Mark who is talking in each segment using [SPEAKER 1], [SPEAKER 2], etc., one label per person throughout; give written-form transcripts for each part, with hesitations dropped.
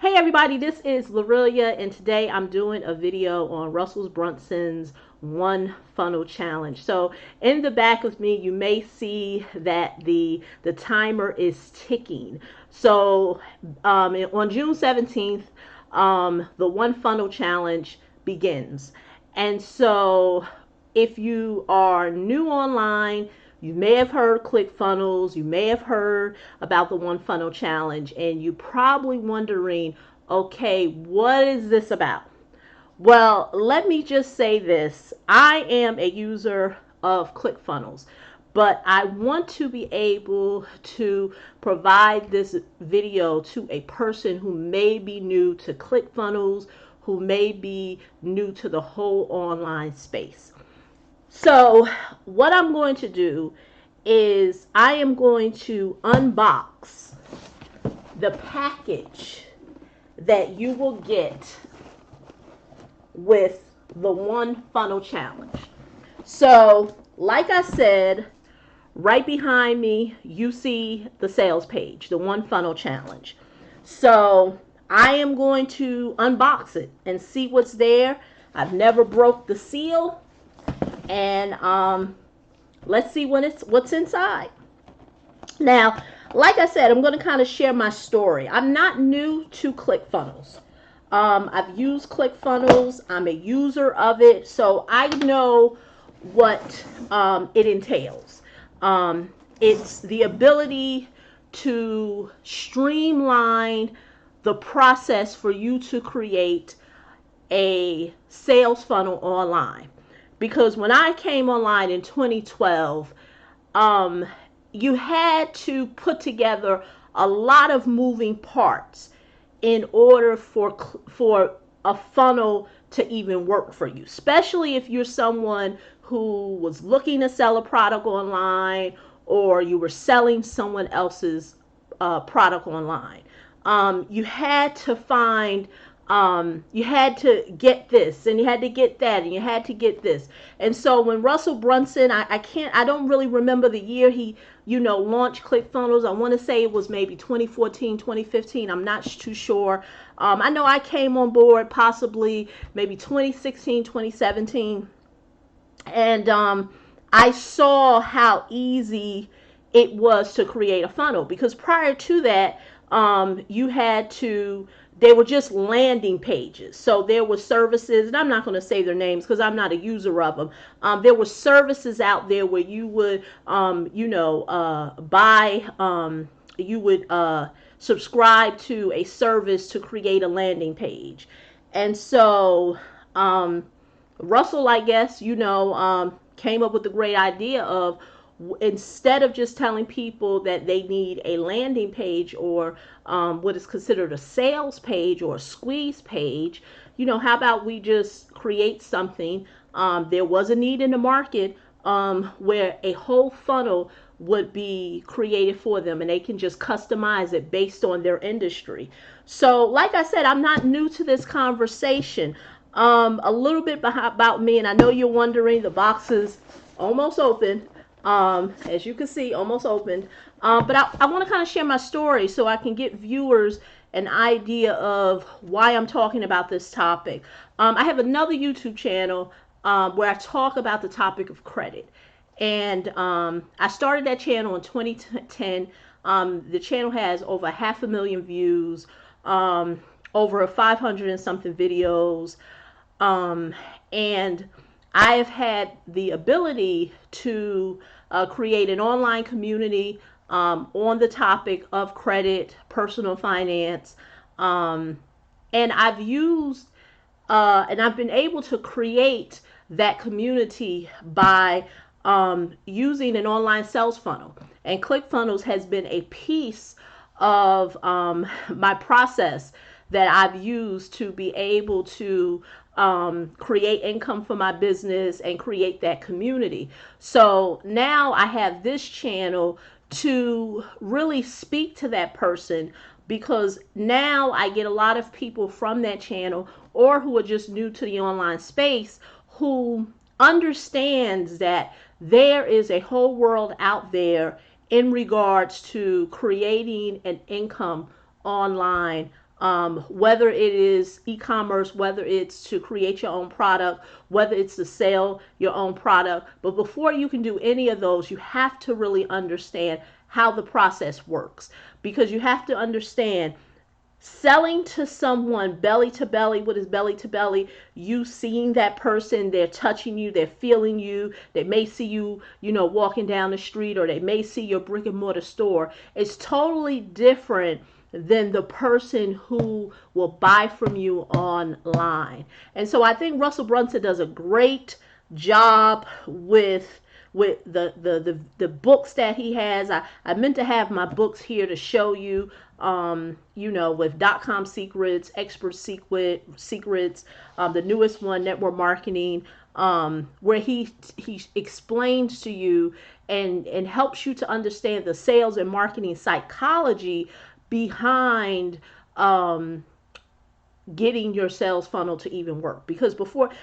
[SPEAKER 1] Hey everybody, this is Lorelia, and today I'm doing a video on Russell Brunson's One Funnel Challenge. So in the back of me, you may see that the timer is ticking. So on June 17th, the One Funnel Challenge begins. And so if you are new online, you may have heard ClickFunnels, you may have heard about the One Funnel Challenge, and you're probably wondering, okay, what is this about? Well, let me just say this. I am a user of ClickFunnels, but I want to be able to provide this video to a person who may be new to ClickFunnels, who may be new to the whole online space. So what I'm going to do is I am going to unbox the package that you will get with the One Funnel Challenge. So like I said, right behind me, you see the sales page, the One Funnel Challenge. So I am going to unbox it and see what's there. I've never broke the seal. And let's see what's inside. Now, like I said, I'm going to kind of share my story. I'm not new to ClickFunnels. I've used ClickFunnels. I'm a user of it, so I know what it entails. It's the ability to streamline the process for you to create a sales funnel online. Because when I came online in 2012, you had to put together a lot of moving parts in order for a funnel to even work for you, especially if you're someone who was looking to sell a product online or you were selling someone else's product online. You had to find you had to get this and you had to get that and you had to get this. And so when Russell Brunson, I don't really remember the year he, launched ClickFunnels. I want to say it was maybe 2014, 2015. I'm not too sure. I know I came on board possibly maybe 2016, 2017. And I saw how easy it was to create a funnel, because prior to that, you had to, they were just landing pages. So there were services, and I'm not going to say their names because I'm not a user of them. There were services out there where you would, you would subscribe to a service to create a landing page. And so Russell, I guess, came up with the great idea of, instead of just telling people that they need a landing page or what is considered a sales page or a squeeze page, how about we just create something? There was a need in the market where a whole funnel would be created for them and they can just customize it based on their industry. So like I said, I'm not new to this conversation. A little bit about me, and I know you're wondering, the box is almost open. As you can see, almost opened. But I want to kind of share my story so I can get viewers an idea of why I'm talking about this topic. I have another YouTube channel where I talk about the topic of credit. And I started that channel in 2010. The channel has over 500,000 views, over 500 and something videos. And I have had the ability to create an online community on the topic of credit, personal finance, and I've used and I've been able to create that community by using an online sales funnel. And ClickFunnels has been a piece of my process that I've used to be able to create income for my business and create that community. So now I have this channel to really speak to that person, because now I get a lot of people from that channel or who are just new to the online space who understands that there is a whole world out there in regards to creating an income online whether it is e-commerce, whether it's to create your own product, whether it's to sell your own product. But before you can do any of those, you have to really understand how the process works, because you have to understand selling to someone belly to belly. What is belly to belly? You seeing that person, they're touching you, they're feeling you, they may see you, walking down the street, or they may see your brick and mortar store. It's totally different than the person who will buy from you online. And so I think Russell Brunson does a great job with the books that he has. I meant to have my books here to show you, with .com secrets, expert secrets, the newest one, network marketing, where he explains to you and helps you to understand the sales and marketing psychology behind getting your sales funnel to even work. Because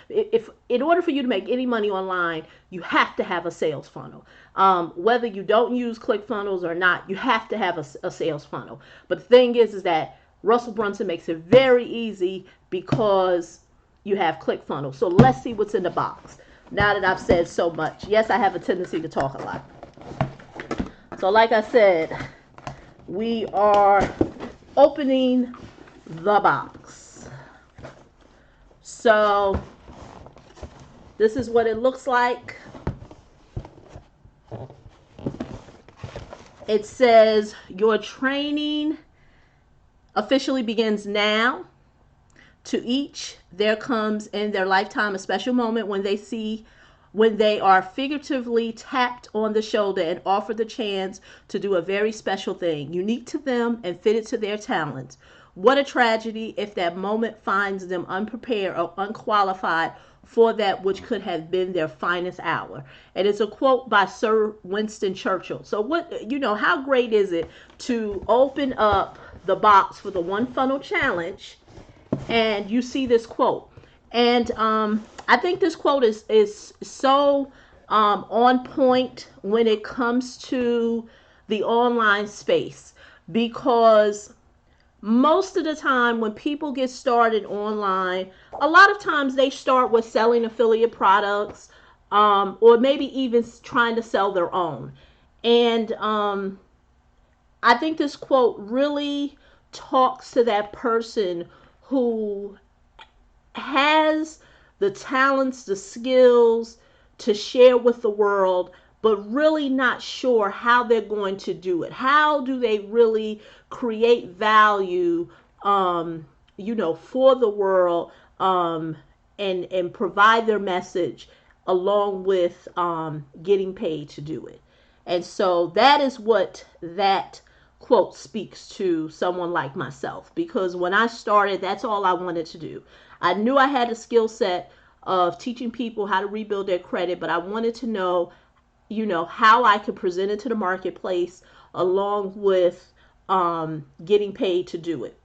[SPEAKER 1] if in order for you to make any money online, you have to have a sales funnel. Whether you don't use ClickFunnels or not, you have to have a sales funnel. But the thing is that Russell Brunson makes it very easy because you have ClickFunnels. So let's see what's in the box. Now that I've said so much. Yes, I have a tendency to talk a lot. So like I said, we are opening the box. So this is what it looks like. It says your training officially begins now. To each there comes in their lifetime a special moment when they are figuratively tapped on the shoulder and offered the chance to do a very special thing, unique to them and fitted to their talents. What a tragedy if that moment finds them unprepared or unqualified for that which could have been their finest hour. And it's a quote by Sir Winston Churchill. So how great is it to open up the box for the One Funnel Challenge and you see this quote? And I think this quote is so on point when it comes to the online space, because most of the time when people get started online, a lot of times they start with selling affiliate products, or maybe even trying to sell their own. And I think this quote really talks to that person who has the talents, the skills to share with the world, but really not sure how they're going to do it. How do they really create value, for the world, and provide their message along with getting paid to do it. And so that is what that quote speaks to someone like myself, because when I started, that's all I wanted to do. I knew I had a skill set of teaching people how to rebuild their credit, but I wanted to know, how I could present it to the marketplace along with getting paid to do it.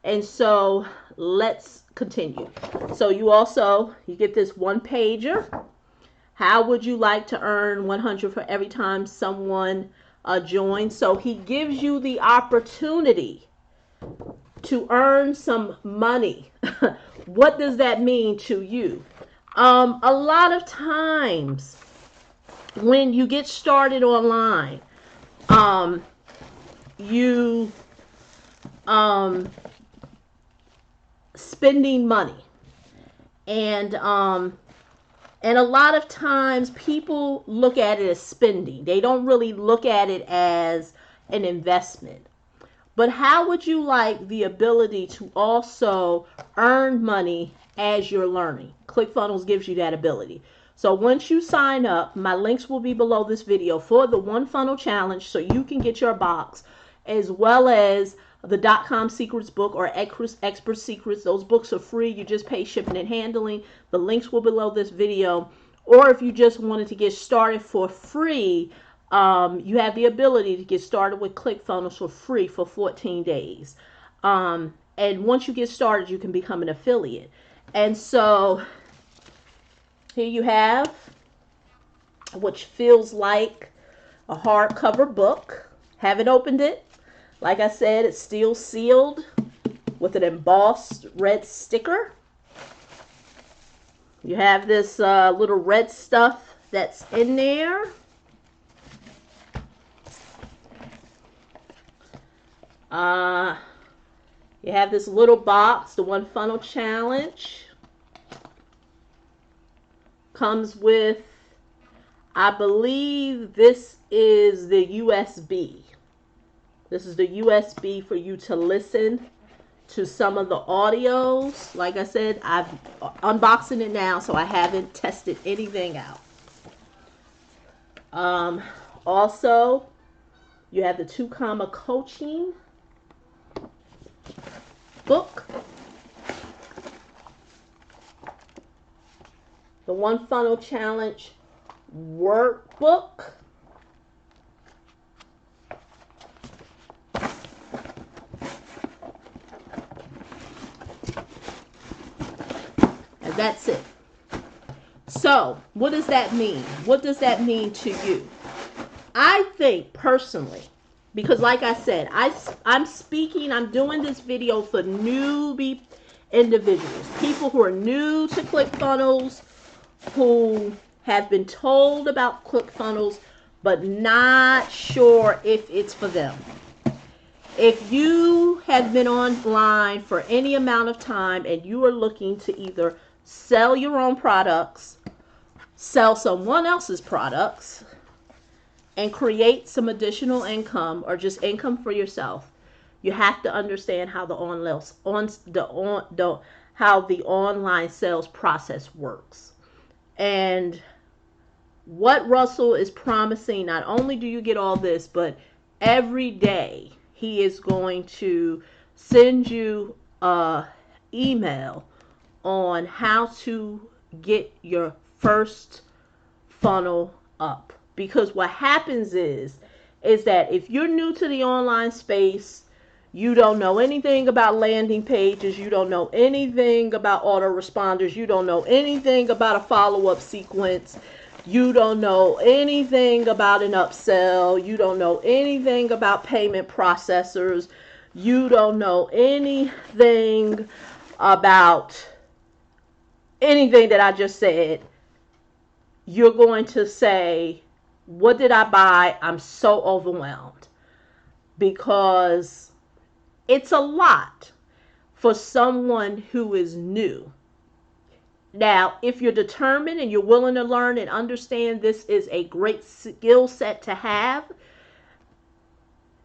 [SPEAKER 1] And so let's continue. So you get this one pager. How would you like to earn 100 for every time someone joins? So he gives you the opportunity to earn some money. What does that mean to you? A lot of times when you get started online, you spending money, and a lot of times people look at it as spending. They don't really look at it as an investment. But how would you like the ability to also earn money as you're learning? ClickFunnels gives you that ability. So once you sign up, my links will be below this video for the One Funnel Challenge, so you can get your box, as well as the .com Secrets book or Expert Secrets. Those books are free. You just pay shipping and handling. The links will be below this video. Or if you just wanted to get started for free, you have the ability to get started with ClickFunnels for free for 14 days. And once you get started, you can become an affiliate. And so here you have, which feels like a hardcover book. Haven't opened it. Like I said, it's still sealed with an embossed red sticker. You have this little red stuff that's in there. You have this little box, the One Funnel Challenge. Comes with, I believe this is the USB. This is the USB for you to listen to some of the audios. Like I said, I'm unboxing it now, so I haven't tested anything out. Also, you have the 2 Comma Coaching book, the One Funnel Challenge workbook, and that's it. So, what does that mean? What does that mean to you? I think personally, because like I said, I'm doing this video for newbie individuals, people who are new to ClickFunnels, who have been told about ClickFunnels, but not sure if it's for them. If you have been online for any amount of time and you are looking to either sell your own products, sell someone else's products, and create some additional income or just income for yourself, you have to understand how the online sales process works. And what Russell is promising, not only do you get all this, but every day he is going to send you an email on how to get your first funnel up. Because what happens is that if you're new to the online space, you don't know anything about landing pages, you don't know anything about autoresponders, you don't know anything about a follow-up sequence, you don't know anything about an upsell, you don't know anything about payment processors, you don't know anything about anything that I just said, you're going to say, what did I buy? I'm so overwhelmed. Because it's a lot for someone who is new. Now, if you're determined and you're willing to learn and understand this is a great skill set to have,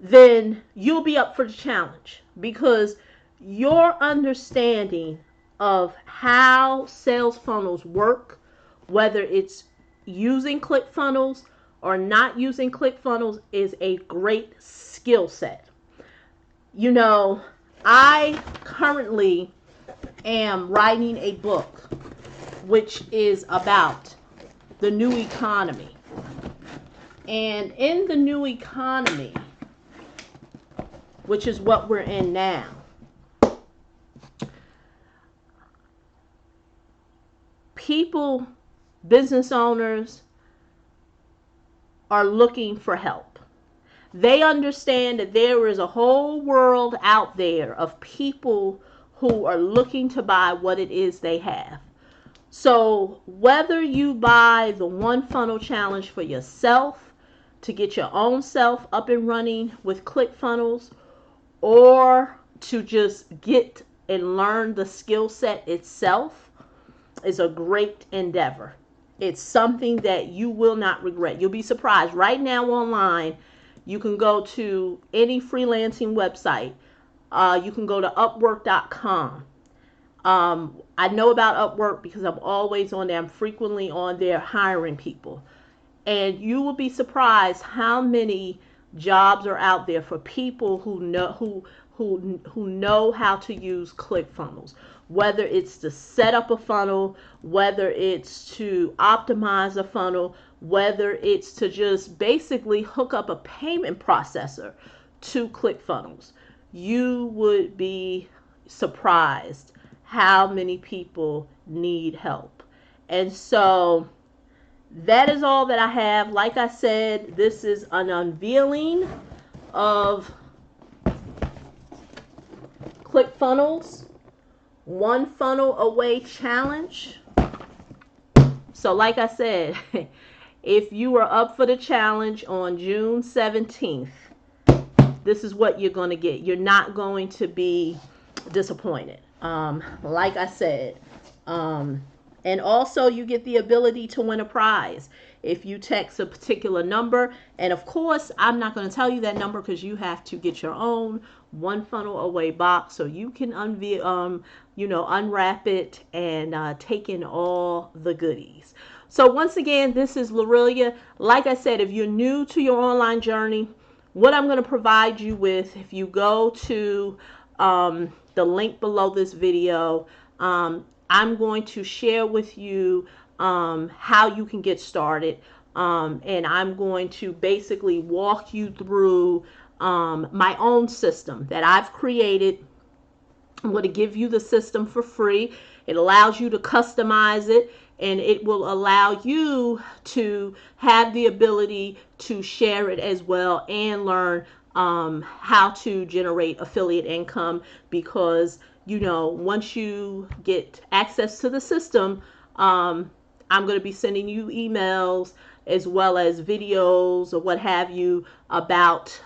[SPEAKER 1] then you'll be up for the challenge. Because your understanding of how sales funnels work, whether it's using ClickFunnels or not using ClickFunnels, is a great skill set. You know, I currently am writing a book which is about the new economy. And in the new economy, which is what we're in now, people, business owners, are looking for help. They understand that there is a whole world out there of people who are looking to buy what it is they have. So whether you buy the One Funnel Challenge for yourself, to get your own self up and running with ClickFunnels, or to just get and learn the skill set itself, is a great endeavor. It's something that you will not regret. You'll be surprised. Right now online, you can go to any freelancing website. You can go to Upwork.com. I know about Upwork because I'm always on there. I'm frequently on there hiring people. And you will be surprised how many jobs are out there for people who know how to use ClickFunnels. Whether it's to set up a funnel, whether it's to optimize a funnel, whether it's to just basically hook up a payment processor to ClickFunnels. You would be surprised how many people need help. And so that is all that I have. Like I said, this is an unveiling of ClickFunnels One Funnel Away Challenge. So like I said, if you are up for the challenge on June 17th, this is what you're going to get. You're not going to be disappointed. Like I said, and also you get the ability to win a prize if you text a particular number. And of course, I'm not going to tell you that number because you have to get your own One Funnel Away box so you can unwrap it and take in all the goodies. So once again, this is Lorelia. Like I said, if you're new to your online journey, what I'm going to provide you with, if you go to the link below this video, I'm going to share with you how you can get started, and I'm going to basically walk you through my own system that I've created. I'm going to give you the system for free. It allows you to customize it, and it will allow you to have the ability to share it as well and learn how to generate affiliate income, because once you get access to the system, I'm going to be sending you emails as well as videos or what have you about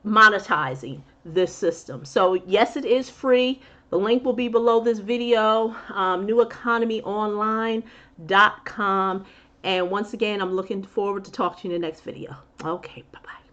[SPEAKER 1] monetizing this system. So yes, it is free. The link will be below this video, neweconomyonline.com. And once again, I'm looking forward to talking to you in the next video. Okay, bye-bye.